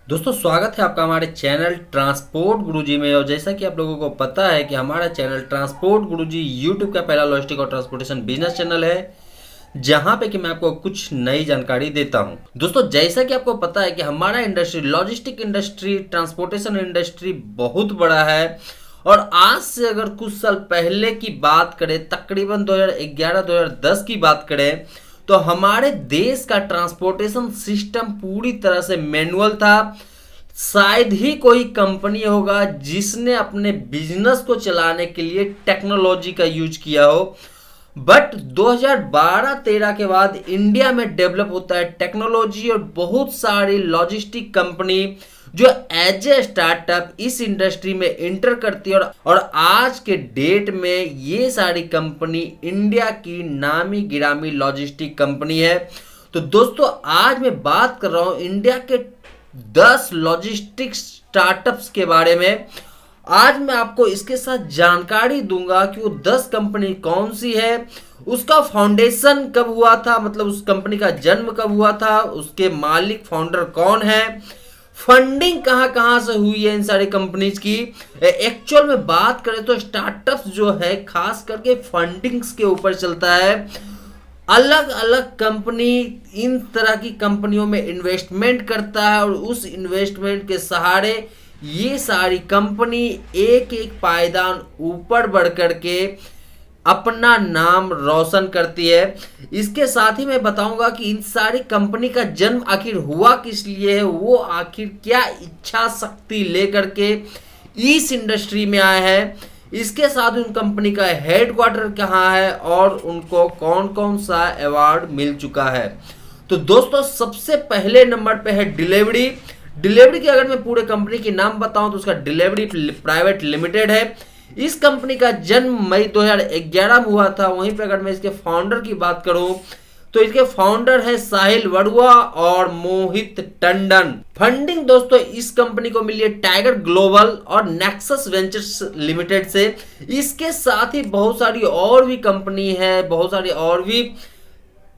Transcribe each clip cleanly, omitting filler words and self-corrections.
दोस्तों स्वागत है आपका हमारे चैनल ट्रांसपोर्ट गुरुजी में। और जैसा कि आप लोगों को पता है कि हमारा चैनल ट्रांसपोर्ट गुरुजी यूट्यूब का पहला लॉजिस्टिक और ट्रांसपोर्टेशन बिजनेस चैनल है, जहां पे कि मैं आपको कुछ नई जानकारी देता हूं। दोस्तों जैसा कि आपको पता है कि हमारा industry, logistic industry, transportation industry बहुत बड़ा है। और आज से अगर कुछ साल पहले की बात करें, तकरीबन 2011-2010 की बात करें, तो हमारे देश का ट्रांसपोर्टेशन सिस्टम पूरी तरह से मैनुअल था। शायद ही कोई कंपनी होगा जिसने अपने बिजनेस को चलाने के लिए टेक्नोलॉजी का यूज किया हो। बट 2012-13 के बाद इंडिया में डेवलप होता है टेक्नोलॉजी, और बहुत सारी लॉजिस्टिक कंपनी जो एज ए स्टार्टअप इस इंडस्ट्री में एंटर करती है। और आज के डेट में ये सारी कंपनी इंडिया की नामी गिरामी लॉजिस्टिक कंपनी है। तो दोस्तों आज मैं बात कर रहा हूं इंडिया के 10 लॉजिस्टिक स्टार्टअप्स के बारे में। आज मैं आपको इसके साथ जानकारी दूंगा कि वो 10 कंपनी कौन सी है, उसका फाउंडेशन कब हुआ था, मतलब उस कंपनी का जन्म कब हुआ था, उसके मालिक फाउंडर कौन है, फंडिंग कहां कहां से हुई है इन सारी कंपनीज की। एक्चुअल में बात करें तो स्टार्टअप्स जो है खास करके फंडिंग्स के ऊपर चलता है। अलग अलग कंपनी इन तरह की कंपनियों में इन्वेस्टमेंट करता है, और उस इन्वेस्टमेंट के सहारे ये सारी कंपनी एक एक पायदान ऊपर बढ़ करके अपना नाम रोशन करती है। इसके साथ ही मैं बताऊंगा कि इन सारी कंपनी का जन्म आखिर हुआ किस लिए है, वो आखिर क्या इच्छा शक्ति लेकर के इस इंडस्ट्री में आए हैं। इसके साथ उन कंपनी का हेडक्वार्टर कहाँ है और उनको कौन कौन सा अवार्ड मिल चुका है। तो दोस्तों सबसे पहले नंबर पे है डिलीवरी। डिलीवरी की अगर मैं पूरे कंपनी के नाम बताऊं तो उसका डिलीवरी प्राइवेट लिमिटेड है। इस कंपनी का जन्म मई 2011 में हुआ था। वहीं पे अगर मैं इसके फाउंडर की बात करूं तो इसके फाउंडर है साहिल वड़ुआ और मोहित टंडन। फंडिंग दोस्तों इस कंपनी को मिली है टाइगर ग्लोबल और नेक्सस वेंचर्स लिमिटेड से। इसके साथ ही बहुत सारी और भी कंपनी है, बहुत सारी और भी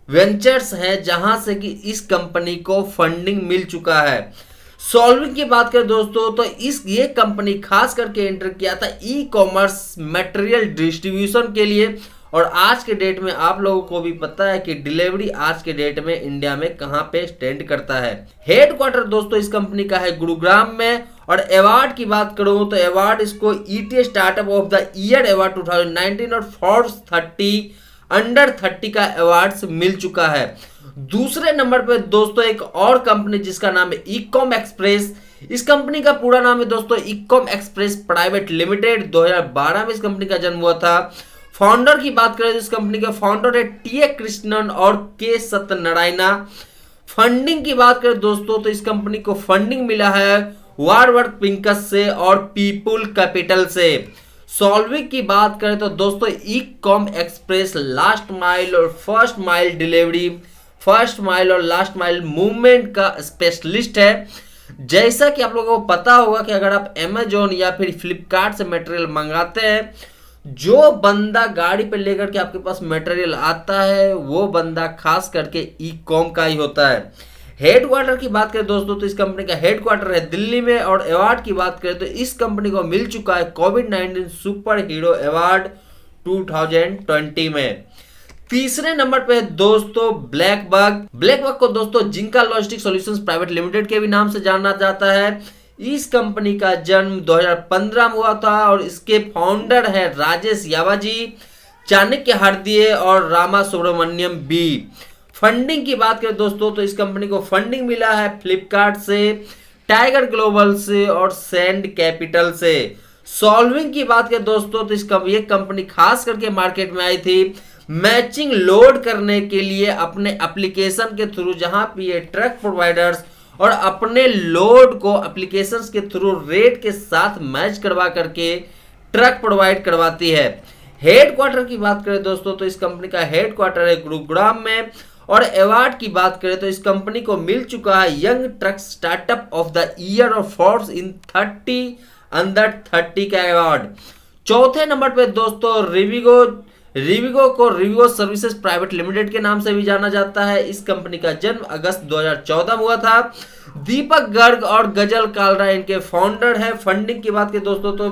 वेंचर्स हैं जहां से कि इस कंपनी को फंडिंग मिल चुका है। सॉल्विंग की बात करें दोस्तों तो ये कंपनी खास करके एंटर किया था ई कॉमर्स मटेरियल डिस्ट्रीब्यूशन के लिए। और आज के डेट में आप लोगों को भी पता है कि डिलीवरी आज के डेट में इंडिया में कहां पे स्टैंड करता है। हेडक्वार्टर दोस्तों इस कंपनी का है गुरुग्राम में। और अवार्ड की बात करूं तो अवार्ड इसको ET startup of the year award 2019 और फोर्ब्स 30 अंडर 30 का अवार्ड मिल चुका है। दूसरे नंबर पे दोस्तों एक और कंपनी जिसका नाम है इकॉम एक्सप्रेस। इस कंपनी का पूरा नाम है दोस्तों इकॉम एक्सप्रेस प्राइवेट लिमिटेड। 2012 में इस कंपनी का जन्म हुआ था। फाउंडर की बात करें तो इस कंपनी के फाउंडर है टीए कृष्णन और के सत्यनारायणा। फंडिंग की बात करें दोस्तों तो इस कंपनी को फंडिंग मिला है वारवर्क पिंकस से और पीपुल कैपिटल से। सॉल्विंग की बात करें तो दोस्तों e com express last mile और first mile delivery, first mile और लास्ट माइल मूवमेंट का स्पेशलिस्ट है। जैसा कि आप लोगों को पता होगा कि अगर आप अमेजोन या फिर फ्लिपकार्ट से मटेरियल मंगाते हैं, जो बंदा गाड़ी पे लेकर के आपके पास मटेरियल आता है वो बंदा खास करके ई कॉम का ही होता है। हेडक्वार्टर की बात करें दोस्तों तो इस कंपनी का हेडक्वार्टर है दिल्ली में। और अवार्ड की बात करें तो इस कंपनी को मिल चुका है कोविड-19 सुपर हीरो अवार्ड 2020 में। तीसरे नंबर पे दोस्तों ब्लैक बग को दोस्तों जिंका लॉजिस्टिक सॉल्यूशंस प्राइवेट लिमिटेड के भी नाम से जाना जाता है। इस कंपनी का जन्म 2015 में हुआ था और इसके फाउंडर है राजेश यावाजी, चाणक्य हरदिये और रामा सुब्रमण्यम बी। फंडिंग की बात करें दोस्तों तो इस कंपनी को फंडिंग मिला है फ्लिपकार्ट से, टाइगर ग्लोबल से और सैंड कैपिटल से। सॉल्विंग की बात करें दोस्तों तो ये कंपनी खास करके मार्केट में आई थी मैचिंग लोड करने के लिए अपने एप्लीकेशन के थ्रू, जहां पे ये ट्रक प्रोवाइडर्स और अपने लोड को एप्लीकेशंस के थ्रू रेट के साथ मैच करवा करके ट्रक प्रोवाइड करवाती है। हेडक्वार्टर की बात करें दोस्तों तो इस कंपनी का हेडक्वार्टर है गुरुग्राम में। और अवार्ड की बात करें तो इस कंपनी को मिल चुका है young truck startup of the year और फोर्ब्स इन 30 अंडर 30 का अवार्ड। चौथे नंबर पे दोस्तों रिविगो रिविगो को रिविगो सर्विसेज प्राइवेट लिमिटेड के नाम से भी जाना जाता है। इस कंपनी का जन्म अगस्त 2014 में हुआ था। दीपक गर्ग और गजल कालरा इनके फाउंडर है। फंडिंग की बात करें दोस्तों तो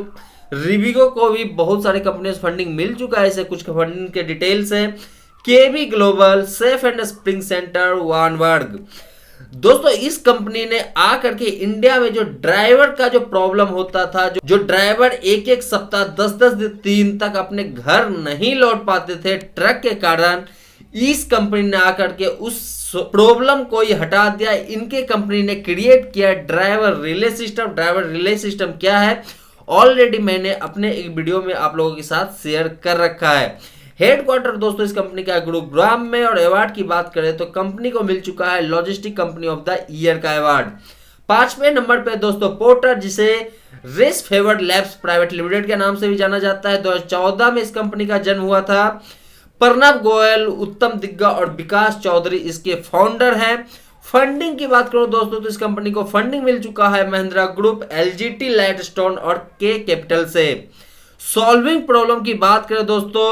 रिविगो को भी बहुत सारे कंपनियों से फंडिंग मिल चुका है। ऐसे कुछ फंडिंग के डिटेल्स है। KB global, safe and spring centre, वानवर्ग। दोस्तों इस कंपनी ने आकर के इंडिया में जो ड्राइवर का जो प्रॉब्लम होता था, जो ड्राइवर एक एक सप्ताह 10-10 दिन तक अपने घर नहीं लौट पाते थे ट्रक के कारण, इस कंपनी ने आकर के उस प्रॉब्लम को ही हटा दिया। इनके कंपनी ने क्रिएट किया driver relay system. Driver relay system क्या है ऑलरेडी मैंने अपने एक वीडियो में आप लोगों के साथ शेयर कर रखा है। हेडक्वार्टर दोस्तों इस कंपनी का गुरुग्राम में। और अवार्ड की बात करें तो कंपनी को मिल चुका है logistic company of the year का अवार्ड। 5वें नंबर पे दोस्तों पोर्टर, जिसे Resfeber Labs Private limited के नाम से भी जाना जाता है। 2014 में इस कंपनी का जन्म हुआ था। प्रणब गोयल, उत्तम दिग्गा और विकास चौधरी इसके फाउंडर हैं। फंडिंग की बात करो दोस्तों तो इस कंपनी को फंडिंग मिल चुका है महिंद्रा ग्रुप, एलजीटी लाइटस्टोन और के कैपिटल से। सॉल्विंग प्रॉब्लम की बात करें दोस्तों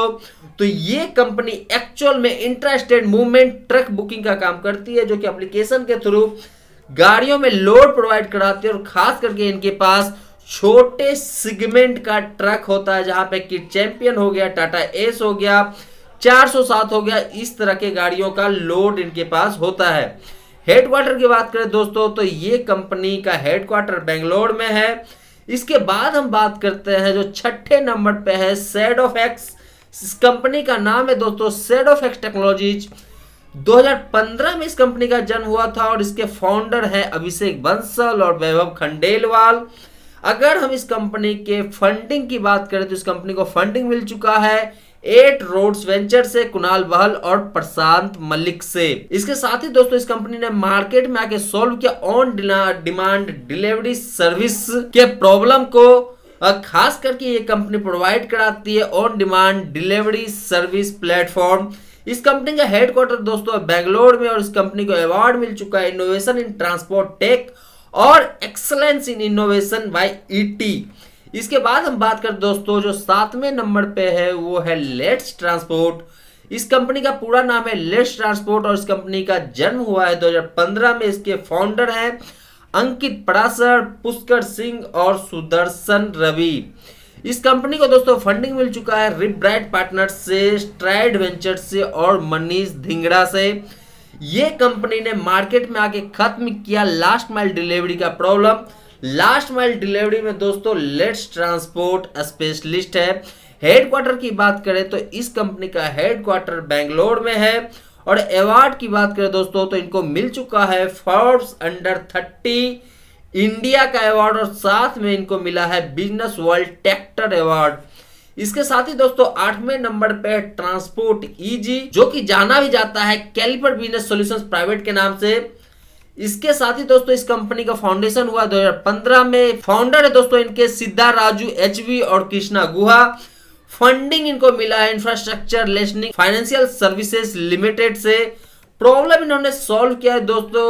तो ये कंपनी एक्चुअल में intra state movement truck booking का काम करती है, जो कि एप्लीकेशन के थ्रू गाड़ियों में लोड प्रोवाइड कराती है। और खास करके इनके पास छोटे सेगमेंट का ट्रक होता है, जहां पे किड चैंपियन हो गया, टाटा एस हो गया, 407 हो गया, इस तरह के गाड़ियों का लोड इनके पास होता है। हेडक्वार्टर की बात करें दोस्तों तो ये कंपनी का हेडक्वार्टर बेंगलोर में है। इसके बाद हम बात करते हैं जो 6ठे नंबर पे है शेडोफैक्स। इस कंपनी का नाम है दोस्तों शेडोफैक्स टेक्नोलॉजीज। 2015 में इस कंपनी का जन्म हुआ था और इसके फाउंडर हैं अभिषेक बंसल और वैभव खंडेलवाल। अगर हम इस कंपनी के फंडिंग की बात करें तो इस कंपनी को फंडिंग मिल चुका है 8 रोड्स वेंचर से, कुणाल बहल और प्रशांत मलिक से। इसके साथ ही दोस्तों इस कंपनी ने मार्केट में आके सॉल्व किया ऑन डिमांड डिलीवरी सर्विस के प्रॉब्लम को। खास करके ये कंपनी प्रोवाइड कराती है on demand delivery service platform. इस कंपनी का हेडक्वार्टर दोस्तों बेंगलोर में और इस कंपनी को अवार्ड मिल चुका है इनोवेशन इन ट्रांसपोर्ट टेक और excellence in innovation by ET. इसके बाद हम बात करें दोस्तों जो 7वें नंबर पे है वो है लेट्स ट्रांसपोर्ट। इस कंपनी का पूरा नाम है लेट्स ट्रांसपोर्ट और इस कंपनी का जन्म हुआ है 2015 में। इसके फाउंडर हैं अंकित पराशर, पुष्कर सिंह और सुदर्शन रवि। इस कंपनी को दोस्तों फंडिंग मिल चुका है रिब्राइट पार्टनर्स से, स्ट्राइड वेंचर से और मनीष धिंगड़ा से। ये कंपनी ने मार्केट में आके खत्म किया लास्ट माइल डिलीवरी का प्रॉब्लम। लास्ट माइल डिलीवरी में दोस्तों लेट्स ट्रांसपोर्ट स्पेशलिस्ट है। हेडक्वार्टर की बात करें तो इस कंपनी का हेडक्वार्टर बेंगलोर में है। और अवार्ड की बात करें दोस्तों तो इनको मिल चुका है फोर्ब्स अंडर 30 इंडिया का अवार्ड और साथ में इनको मिला है बिजनेस वर्ल्ड ट्रैक्टर अवार्ड। इसके साथ ही दोस्तों 8वें नंबर पे ट्रांसपोर्ट ईजी, जो कि जाना भी जाता है कैलिपर बिजनेस सॉल्यूशंस प्राइवेट के नाम से। इसके साथ ही दोस्तों इस कंपनी का फाउंडेशन हुआ 2015 में। फाउंडर है दोस्तों इनके सिद्धा राजू एचवी और कृष्णा गुहा। फंडिंग इनको मिला है infrastructure listening financial services limited से। प्रॉब्लम इन्होंने सॉल्व किया है दोस्तों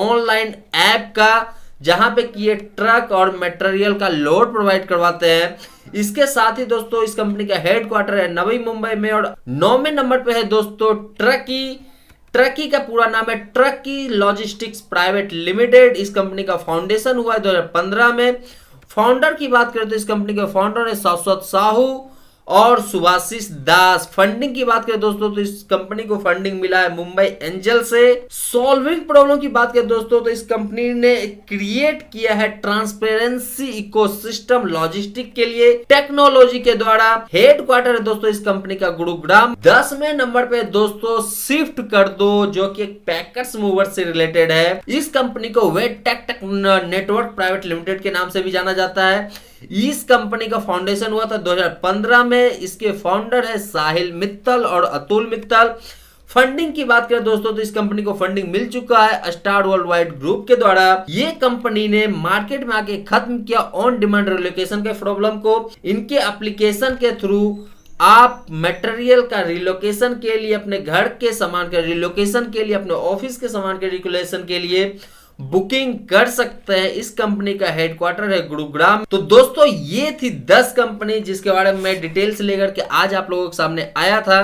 ऑनलाइन ऐप का, जहां पे कि ये ट्रक और मटेरियल का लोड प्रोवाइड करवाते हैं। इसके साथ ही दोस्तों इस कंपनी का हेडक्वार्टर है नवी मुंबई में। और 9वें नंबर पे है दोस्तों ट्रकी का पूरा नाम है ट्रकी लॉजिस्टिक्स प्राइवेट लिमिटेड। इस कंपनी का फाउंडेशन हुआ है 2015 में। फाउंडर की बात करें तो इस कंपनी के फाउंडर है शाश्वत साहू और सुभाषिष दास। फंडिंग की बात करें दोस्तों तो इस कंपनी को फंडिंग मिला है मुंबई एंजल से। सॉल्विंग प्रॉब्लम की बात करें दोस्तों तो इस कंपनी ने क्रिएट किया है ट्रांसपेरेंसी इकोसिस्टम लॉजिस्टिक के लिए टेक्नोलॉजी के द्वारा। हेडक्वार्टर है दोस्तों इस कंपनी का गुरुग्राम। 10वें नंबर पे दोस्तों शिफ्ट कर दो, जो कि एक पैकर्स मूवर से रिलेटेड है। इस कंपनी को वेट टेक नेटवर्क प्राइवेट लिमिटेड के नाम से भी जाना जाता है। इस कंपनी का फाउंडेशन हुआ था 2015 में। इसके फाउंडर है साहिल मित्तल और अतुल मित्तल। फंडिंग की बात करें दोस्तों तो इस कंपनी को फंडिंग मिल चुका है स्टार वर्ल्ड वाइड ग्रुप के द्वारा। ये कंपनी ने मार्केट में आके खत्म किया ऑन डिमांड रिलोकेशन के प्रॉब्लम को। इनके एप्लीकेशन के थ्रू आप मटेरियल का रिलोकेशन के लिए, अपने घर के सामान के रिलोकेशन के लिए, अपने ऑफिस के सामान के रिलोकेशन के लिए बुकिंग कर सकते हैं। इस कंपनी का हेडक्वार्टर है गुरुग्राम। तो दोस्तों ये थी 10 कंपनी जिसके बारे में मैं डिटेल्स लेकर के आज आप लोगों के सामने आया था।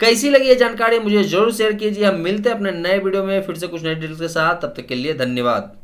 कैसी लगी ये जानकारी मुझे जरूर शेयर कीजिए। हम मिलते हैं अपने नए वीडियो में फिर से कुछ नए डिटेल्स के साथ। तब तक के लिए धन्यवाद।